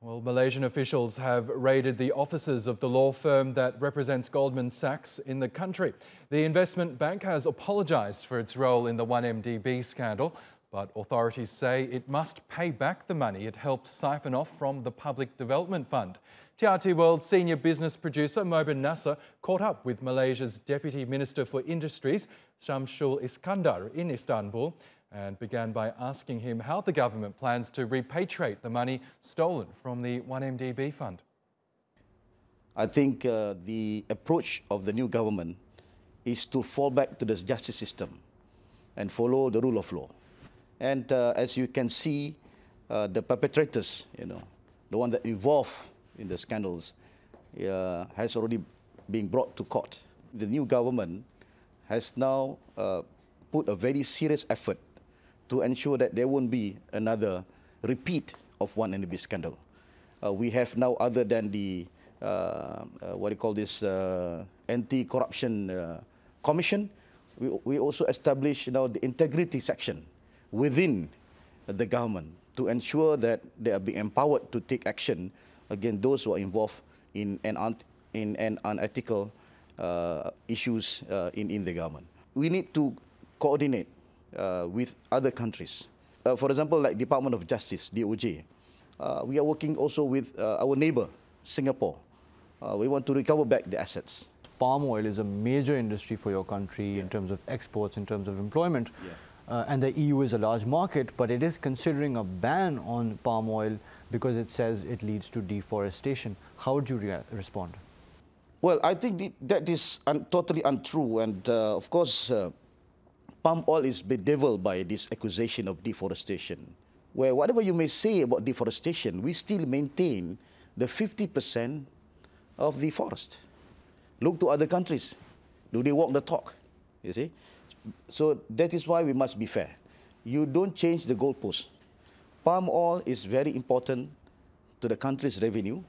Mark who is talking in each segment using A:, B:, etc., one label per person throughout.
A: Well, Malaysian officials have raided the offices of the law firm that represents Goldman Sachs in the country. The investment bank has apologised for its role in the 1MDB scandal, but authorities say it must pay back the money it helped siphon off from the Public Development Fund. TRT World senior business producer Mobin Nasir caught up with Malaysia's Deputy Minister for Industries, Shansul Iskandar, in Istanbul, and began by asking him how the government plans to repatriate the money stolen from the 1MDB fund.
B: I think the approach of the new government is to fall back to the justice system and follow the rule of law. And as you can see, the perpetrators, the one that involved in the scandals, has already been brought to court. The new government has now put a very serious effort to ensure that there won't be another repeat of 1MDB scandal. We have now, other than the anti-corruption commission, we also established the integrity section within the government to ensure that they are being empowered to take action against those who are involved in unethical issues in the government. We need to coordinate with other countries. For example, like Department of Justice, DOJ. We are working also with our neighbor, Singapore. We want to recover back the assets.
C: Palm oil is a major industry for your country in terms of exports, in terms of employment. And the EU is a large market, but it is considering a ban on palm oil because it says it leads to deforestation. How would you respond?
B: Well, I think that is totally untrue. And of course, palm oil is bedeviled by this accusation of deforestation, where whatever you may say about deforestation, we still maintain the 50% of the forest. Look to other countries. Do they walk the talk? You see? So that is why we must be fair. You don't change the goalpost. Palm oil is very important to the country's revenue,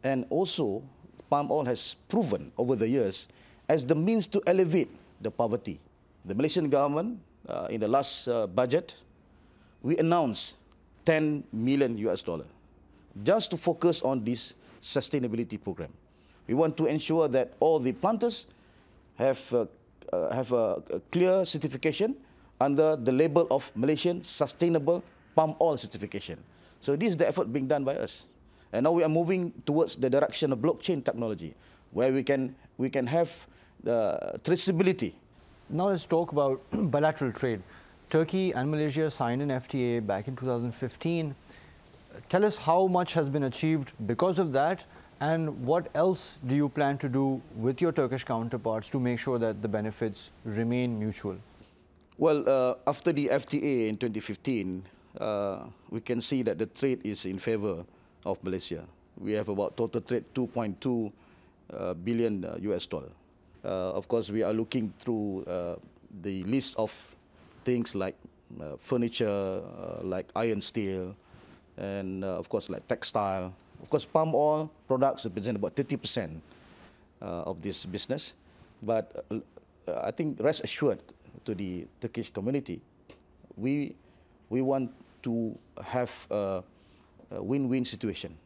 B: and also palm oil has proven over the years as the means to elevate the poverty. The Malaysian government, in the last budget, we announced $10 million just to focus on this sustainability program. We want to ensure that all the planters have a clear certification under the label of Malaysian Sustainable Palm Oil Certification. So this is the effort being done by us. And now we are moving towards the direction of blockchain technology, where we can have the traceability.
C: Now let's talk about bilateral trade. Turkey and Malaysia signed an FTA back in 2015. Tell us how much has been achieved because of that, and what else do you plan to do with your Turkish counterparts to make sure that the benefits remain mutual?
B: Well, after the FTA in 2015, we can see that the trade is in favor of Malaysia. We have about total trade $2.2 billion. Of course, we are looking through the list of things like furniture, like iron steel, and of course like textile. Of course, palm oil products represent about 30% of this business. But I think, rest assured to the Turkish community, we want to have a win-win situation.